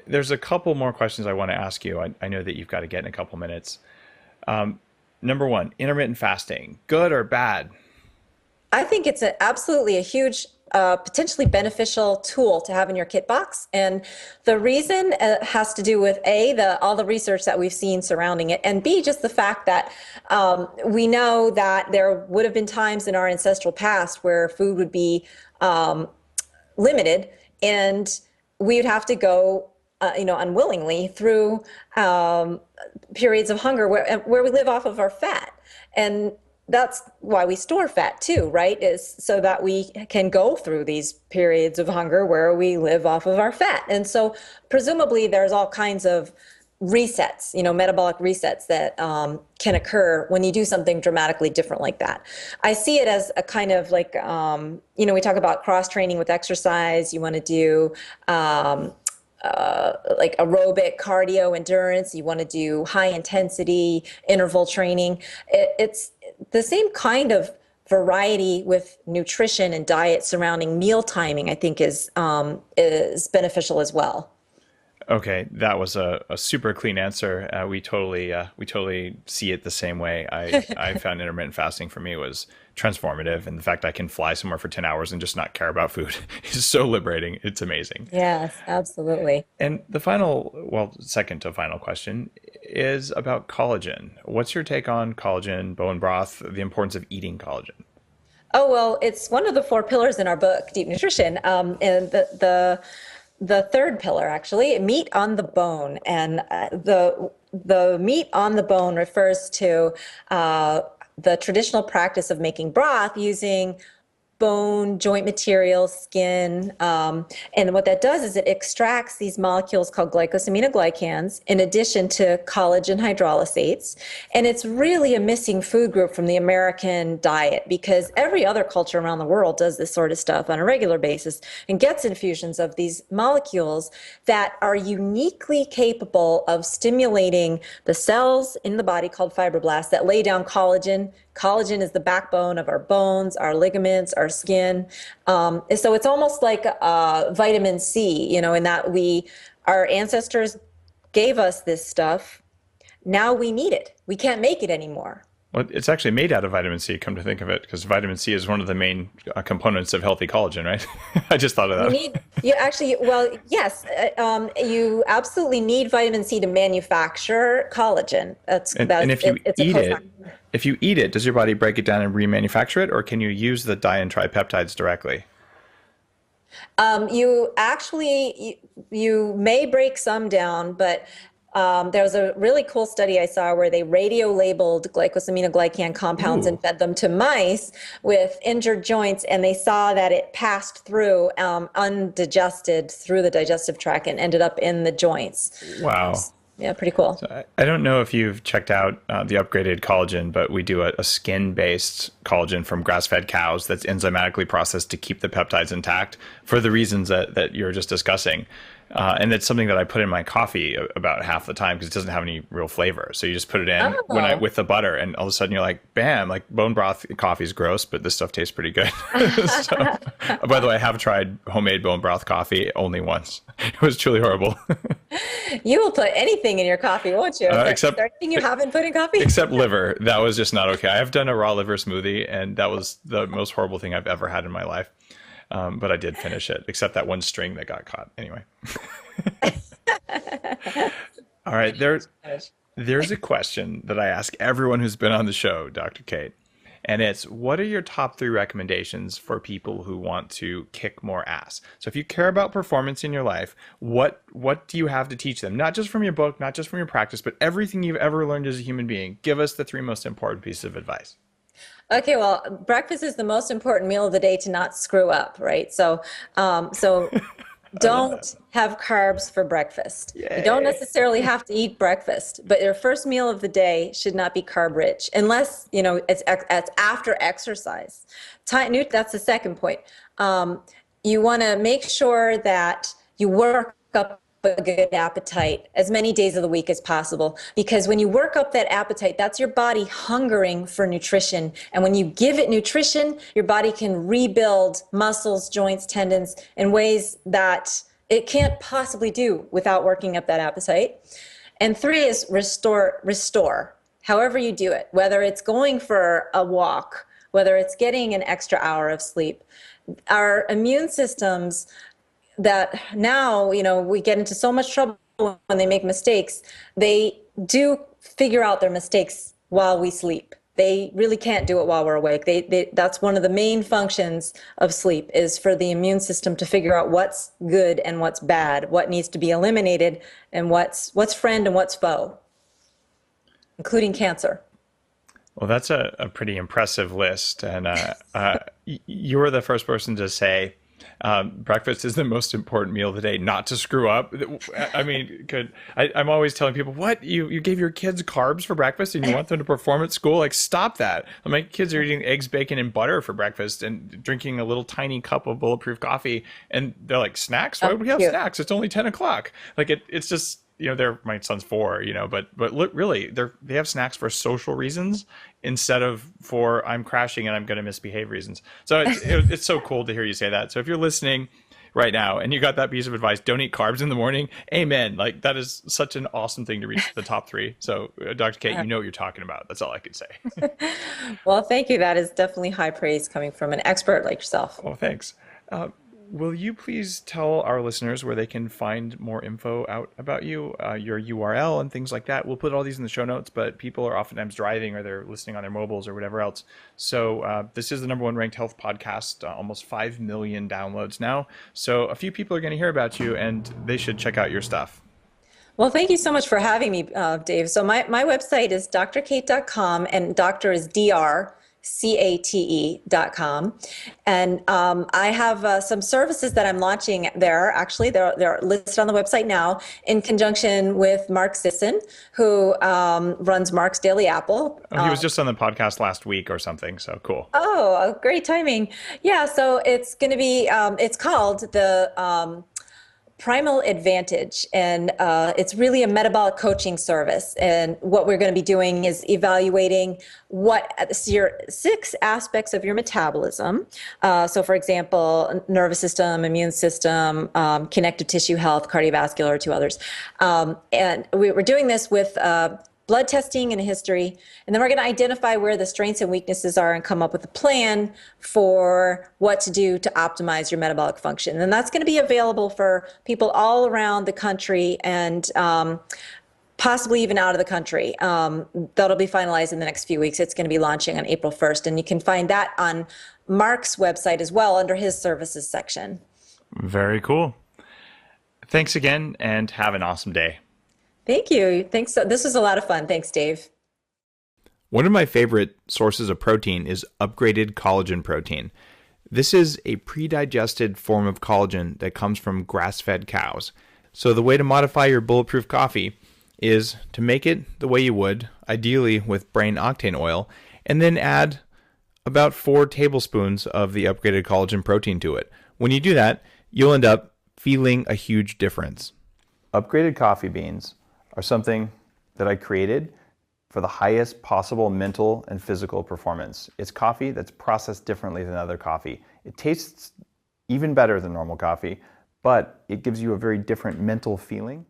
There's a couple more questions I want to ask you. I know that you've got to get in a couple minutes. Number 1, intermittent fasting, good or bad? I think it's absolutely a huge a potentially beneficial tool to have in your kit box. And the reason has to do with all the research that we've seen surrounding it, and B, just the fact that we know that there would have been times in our ancestral past where food would be limited, and we would have to go unwillingly through periods of hunger where we live off of our fat. And that's why we store fat too, right? Is so that we can go through these periods of hunger where we live off of our fat. And so presumably there's all kinds of resets, metabolic resets that can occur when you do something dramatically different like that. I see it as a kind of like, we talk about cross training with exercise. You want to do like aerobic cardio endurance. You want to do high intensity interval training. It's the same kind of variety with nutrition and diet surrounding meal timing, I think is beneficial as well. Okay, that was a super clean answer. We totally see it the same way. I found intermittent fasting for me was transformative, and the fact I can fly somewhere for 10 hours and just not care about food is so liberating. It's amazing. Yes, absolutely. And the second to final question is about collagen. What's your take on collagen, bone broth, the importance of eating collagen? Oh, well, it's one of the 4 pillars in our book, Deep Nutrition. And the third pillar, actually, meat on the bone. And the meat on the bone refers to the traditional practice of making broth using bone, joint material, skin. And what that does is it extracts these molecules called glycosaminoglycans in addition to collagen hydrolysates. And it's really a missing food group from the American diet because every other culture around the world does this sort of stuff on a regular basis and gets infusions of these molecules that are uniquely capable of stimulating the cells in the body called fibroblasts that lay down collagen. Collagen is the backbone of our bones, our ligaments, our skin. So it's almost like vitamin C, in that our ancestors gave us this stuff. Now we need it. We can't make it anymore. Well, it's actually made out of vitamin C, come to think of it, because vitamin C is one of the main components of healthy collagen, right? I just thought of that. Yes, you absolutely need vitamin C to manufacture collagen. And if you eat it, does your body break it down and remanufacture it, or can you use the di and tripeptides directly? You may break some down, but there was a really cool study I saw where they radio-labeled glycosaminoglycan compounds and fed them to mice with injured joints, and they saw that it passed through undigested through the digestive tract and ended up in the joints. Wow. Yeah, pretty cool. So I don't know if you've checked out the upgraded collagen, but we do a skin-based collagen from grass-fed cows that's enzymatically processed to keep the peptides intact for the reasons that you're just discussing. And it's something that I put in my coffee about half the time because it doesn't have any real flavor. So you just put it in with the butter, and all of a sudden you're like, bam, like bone broth coffee is gross, but this stuff tastes pretty good. So, by the way, I have tried homemade bone broth coffee only once. It was truly horrible. You will put anything in your coffee, won't you? Is there anything you haven't put in coffee? Except liver. That was just not okay. I have done a raw liver smoothie, and that was the most horrible thing I've ever had in my life. But I did finish it, except that one string that got caught. Anyway. All right. There's a question that I ask everyone who's been on the show, Dr. Cate. And it's, what are your top 3 recommendations for people who want to kick more ass? So if you care about performance in your life, what do you have to teach them? Not just from your book, not just from your practice, but everything you've ever learned as a human being. Give us the 3 most important pieces of advice. Okay, well, breakfast is the most important meal of the day to not screw up, right? So don't have carbs for breakfast. Yay. You don't necessarily have to eat breakfast, but your first meal of the day should not be carb rich unless, it's after exercise. That's the second point. You want to make sure that you work up a good appetite as many days of the week as possible, because when you work up that appetite, that's your body hungering for nutrition. And when you give it nutrition, your body can rebuild muscles, joints, tendons in ways that it can't possibly do without working up that appetite. And 3 is restore, however you do it, whether it's going for a walk whether it's getting an extra hour of sleep. Our immune systems that now, we get into so much trouble when they make mistakes, they do figure out their mistakes while we sleep. They really can't do it while we're awake. That's one of the main functions of sleep, is for the immune system to figure out what's good and what's bad, what needs to be eliminated, and what's friend and what's foe, including cancer. Well, that's a pretty impressive list. And you were the first person to say breakfast is the most important meal of the day, not to screw up. I mean, I'm always telling people, what? You gave your kids carbs for breakfast and you want them to perform at school? Like, stop that. My kids are eating eggs, bacon, and butter for breakfast and drinking a little tiny cup of bulletproof coffee. And they're like, snacks? Why would we have snacks? It's only 10 o'clock. Like, it's just... my son's 4, but look, really, they have snacks for social reasons instead of for I'm crashing and I'm going to misbehave reasons. So it's so cool to hear you say that. So if you're listening right now and you got that piece of advice, don't eat carbs in the morning. Amen. Like, that is such an awesome thing to reach the top 3. So Dr. Cate, you know what you're talking about. That's all I can say. Well, thank you. That is definitely high praise coming from an expert like yourself. Oh, thanks. Will you please tell our listeners where they can find more info out about you, your URL and things like that? We'll put all these in the show notes, but people are oftentimes driving or they're listening on their mobiles or whatever else. So this is the #1 ranked health podcast, almost 5 million downloads now. So a few people are going to hear about you and they should check out your stuff. Well, thank you so much for having me, Dave. So my website is drcate.com, and doctor is drcate.com. And I have some services that I'm launching there. Actually, they're listed on the website now in conjunction with Mark Sisson, who runs Mark's Daily Apple. He was just on the podcast last week or something, so cool. Oh, great timing. Yeah, so it's going to be, it's called the Primal Advantage, and it's really a metabolic coaching service. And what we're going to be doing is evaluating your 6 aspects of your metabolism. So, for example, nervous system, immune system, connective tissue health, cardiovascular, 2 others. And we're doing this with blood testing and a history, and then we're going to identify where the strengths and weaknesses are and come up with a plan for what to do to optimize your metabolic function. And that's going to be available for people all around the country and possibly even out of the country. That'll be finalized in the next few weeks. It's going to be launching on April 1st, and you can find that on Mark's website as well under his services section. Very cool. Thanks again, and have an awesome day. Thank you. Thanks. This was a lot of fun. Thanks, Dave. One of my favorite sources of protein is upgraded collagen protein. This is a pre-digested form of collagen that comes from grass-fed cows. So the way to modify your bulletproof coffee is to make it the way you would, ideally with brain octane oil, and then add about 4 tablespoons of the upgraded collagen protein to it. When you do that, you'll end up feeling a huge difference. Upgraded coffee beans are something that I created for the highest possible mental and physical performance. It's coffee that's processed differently than other coffee. It tastes even better than normal coffee, but it gives you a very different mental feeling